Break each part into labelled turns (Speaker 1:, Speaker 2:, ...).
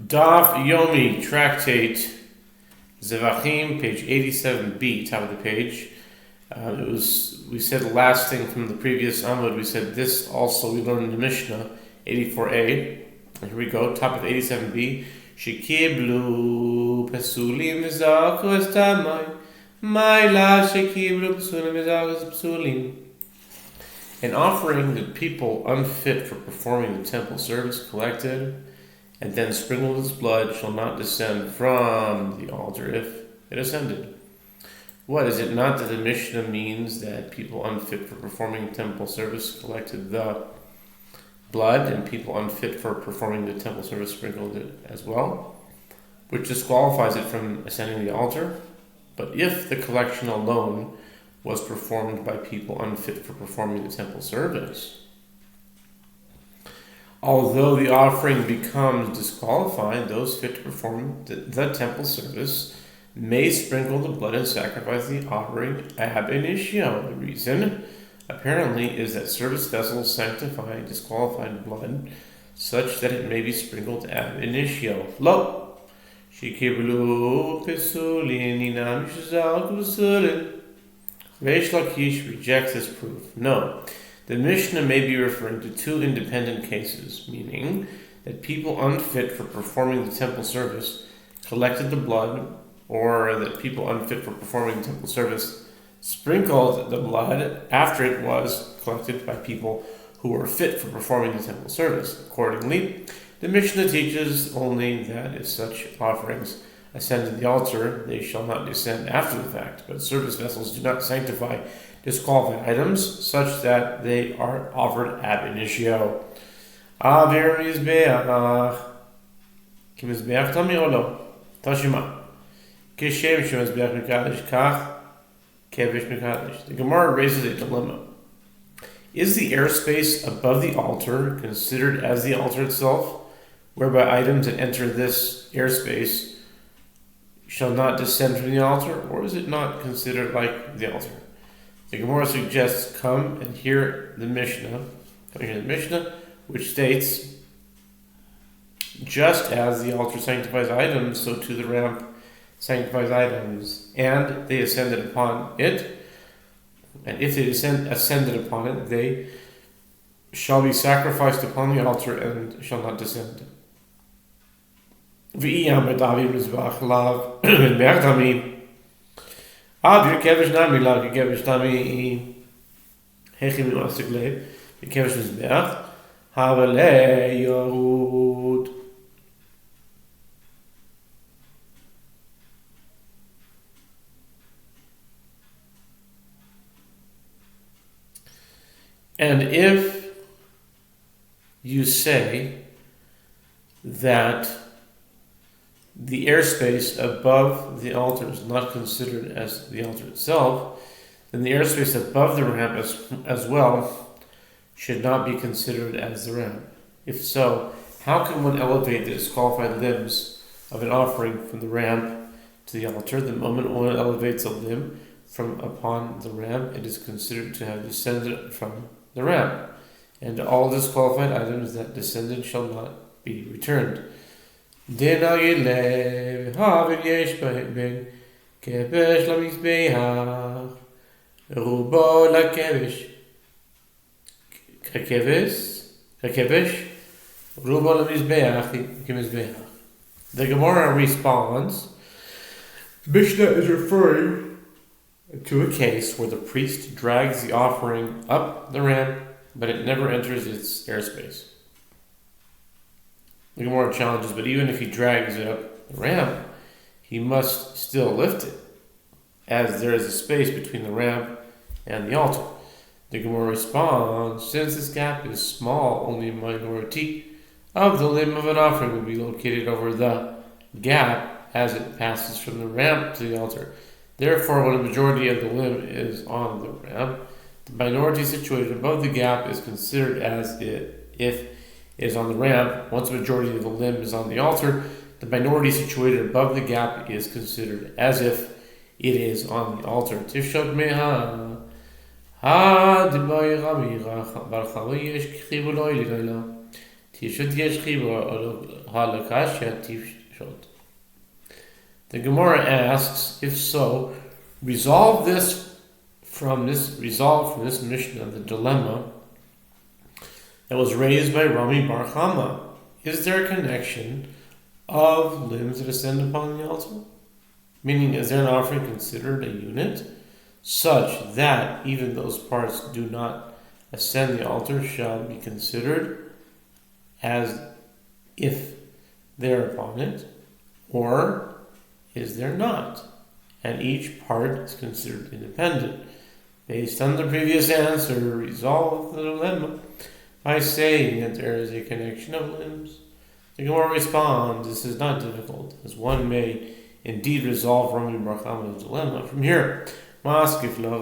Speaker 1: Daf Yomi, Tractate, Zevachim, page 87b, top of the page. We said the last thing from the previous Amud, we said this also we learned in the Mishnah, 84a. And here we go, top of 87b. Shekiblu pesulim v'zaku estamai, Maila shekiblu pesulim v'zaku pesulim. An offering that people unfit for performing the temple service collected and then sprinkled with its blood shall not descend from the altar if it ascended. What, is it not that the Mishnah means that people unfit for performing temple service collected the blood and people unfit for performing the temple service sprinkled it as well, which disqualifies it from ascending the altar? But if the collection alone was performed by people unfit for performing the temple service, although the offering becomes disqualified, those fit to perform the temple service may sprinkle the blood and sacrifice the offering ab initio. The reason, apparently, is that service vessels sanctify disqualified blood such that it may be sprinkled ab initio. Lo! Shekiblu pesulin inam shazal pesulin. Reish Lakish rejects this proof. No. The Mishnah may be referring to two independent cases, meaning that people unfit for performing the temple service collected the blood, or that people unfit for performing the temple service sprinkled the blood after it was collected by people who were fit for performing the temple service. Accordingly, the Mishnah teaches only that if such offerings ascend to the altar, they shall not descend after the fact, but service vessels do not sanctify disqualified items such that they are offered ab initio. Avir mizbeach. Ki mizbeach tami or lo? Tashima. Kishem shemizbeach mikadosh kach kevish mikadosh. The Gemara raises a dilemma. Is the airspace above the altar considered as the altar itself, whereby items that enter this airspace shall not descend from the altar, or is it not considered like the altar? The Gemara suggests, come and hear the Mishnah, which states, just as the altar sanctifies items, so too the ramp sanctifies items, and they ascended upon it, and if they ascended upon it, they shall be sacrificed upon the altar and shall not descend. Avir kevish nami lag kevish nami hechim uasik lev kevish mizbeach havale yorud. And if you say that the airspace above the altar is not considered as the altar itself, then the airspace above the ramp as well should not be considered as the ramp. If so, how can one elevate the disqualified limbs of an offering from the ramp to the altar? The moment one elevates a limb from upon the ramp, it is considered to have descended from the ramp, and all disqualified items that descended shall not be returned. Denagile havin yesh ben kevesh lamizbeach rubo lakevesh kevesh rubo lamizbeach kemizbeach. The Gemara responds, Mishnah is referring to a case where the priest drags the offering up the ramp, but it never enters its airspace. The Gemara challenges, but even if he drags it up the ramp, he must still lift it, as there is a space between the ramp and the altar. The Gemara responds, since this gap is small, only a minority of the limb of an offering will be located over the gap as it passes from the ramp to the altar. Therefore, when a majority of the limb is on the ramp, the minority situated above the gap is considered as if is on the ramp. Once a majority of the limb is on the altar, the minority situated above the gap is considered as if it is on the altar. Tishot meha The Gemara asks, if so, resolve from this Mishnah, the dilemma that was raised by Rami Bar Chama. Is there a connection of limbs that ascend upon the altar? Meaning, is there an offering considered a unit such that even those parts do not ascend the altar shall be considered as if they're upon it, or is there not? And each part is considered independent. Based on the previous answer, resolve the dilemma by saying that there is a connection of limbs. The Gemara responds, this is not difficult, as one may indeed resolve Rami Bar Chama's dilemma from here. Maskif la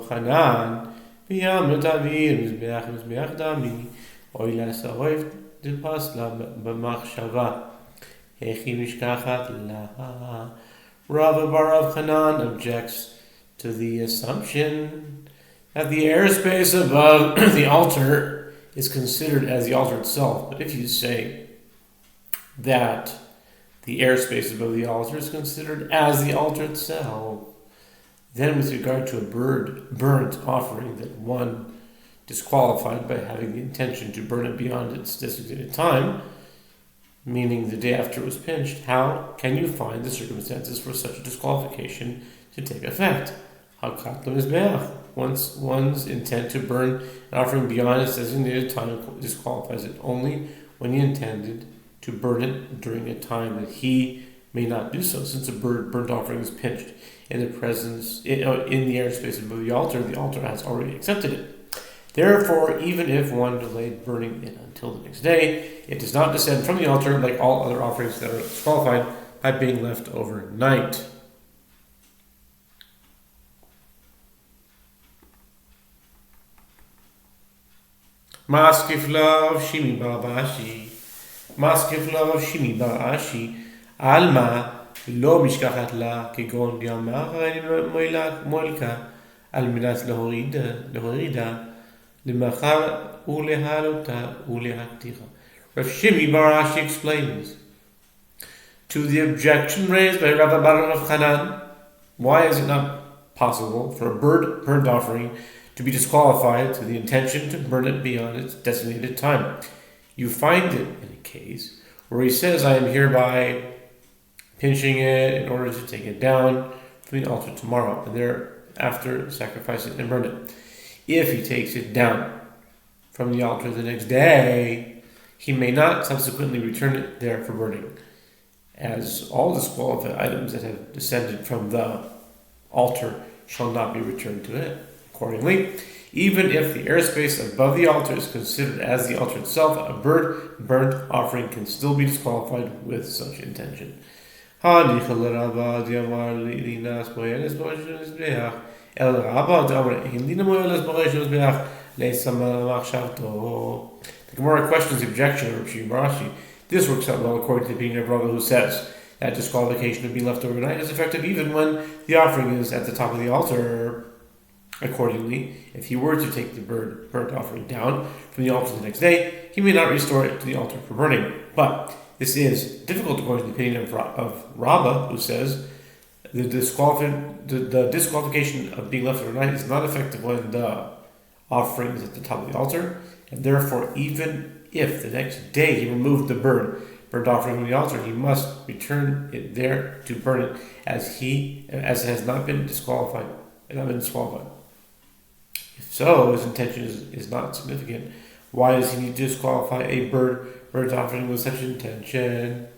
Speaker 1: Chanan b'yam tavir mizbeach dami oila saoif dipasla b'machshava hechi mishkachat la. Rav Bar Chanan objects to the assumption that the airspace above the altar is considered as the altar itself. But if you say that the airspace above the altar is considered as the altar itself, then with regard to a burnt offering that one disqualified by having the intention to burn it beyond its designated time, meaning the day after it was pinched, how can you find the circumstances for such a disqualification to take effect? How katlam is be'ach? Once one's intent to burn an offering beyond its designated time disqualifies it only when he intended to burn it during a time that he may not do so, since a burnt offering is pinched in the presence in the airspace above the altar has already accepted it. Therefore, even if one delayed burning it until the next day, it does not descend from the altar like all other offerings that are disqualified by being left overnight. Maskif love Shimi Bar Ashi Alma לא משכחת לה כגון גמר מולקה על מנת להורידה למחר ולהעלותה ולהקטירה. Rav Shimi Bar Ashi explains to the objection raised by Rav Bar Chanan, why is it not possible for a burnt offering to be disqualified to the intention to burn it beyond its designated time? You find it in a case where he says, I am hereby pinching it in order to take it down from the altar tomorrow, and thereafter sacrifice it and burn it. If he takes it down from the altar the next day, he may not subsequently return it there for burning, as all disqualified items that have descended from the altar shall not be returned to it. Accordingly, even if the airspace above the altar is considered as the altar itself, a burnt offering can still be disqualified with such intention. The Gemara questions the objection of Rav Shimi Bar Ashi. This works out well according to the opinion of Rava, who says that disqualification of being left overnight is effective even when the offering is at the top of the altar. Accordingly, if he were to take the burnt offering down from the altar the next day, he may not restore it to the altar for burning. But this is difficult according to the opinion of Rabbah, who says the disqualification of being left overnight is not effective when the offering is at the top of the altar, and therefore even if the next day he removed the burnt offering from the altar, he must return it there to burn it, as it has not been disqualified. If so, his intention is not significant. Why does he need to disqualify a burnt offering with such intention?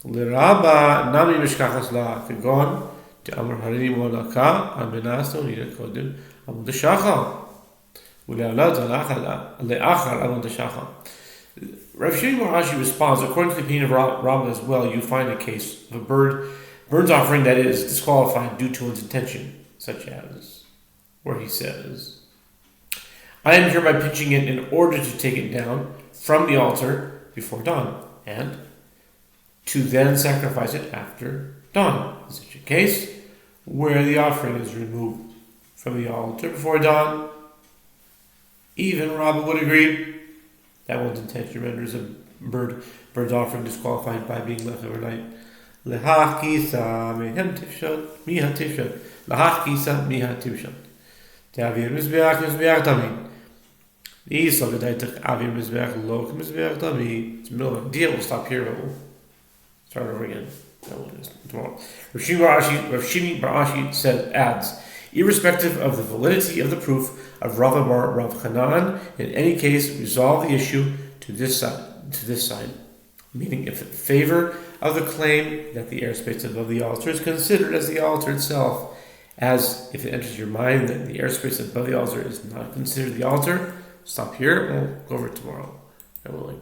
Speaker 1: L'Rabba nami mishkachas la kegon te'amar harini molaka amenasto nira kodem amud hashachar ule'alad le'achar amud hashachar. Rav Shimi Bar Ashi responds, according to the opinion of Rabbah as well, you find a case of a burnt offering that is disqualified due to one's intention, such as where he says, I am hereby pinching it in order to take it down from the altar before dawn, and to then sacrifice it after dawn. In such a case, where the offering is removed from the altar before dawn, even Rabbah would agree That one's intention renders a bird's offering disqualified by being left overnight. Lehachkisa mehem tifshon miha tifshon. Lehachkisa miha tifshon. Te'avir mizbeach tamid. These are the daitach avir mizbeach lo mizbeach tamid. It's the middle of a deal. We'll stop here. We'll start over again. Tomorrow. Rav Shimi Bar Ashi adds, irrespective of the validity of the proof of Rav Amar Rav Hanan, in any case, resolve the issue to this side. Meaning, if in favor of the claim that the airspace above the altar is considered as the altar itself, as if it enters your mind that the airspace above the altar is not considered the altar, stop here. We'll go over it tomorrow. God willing.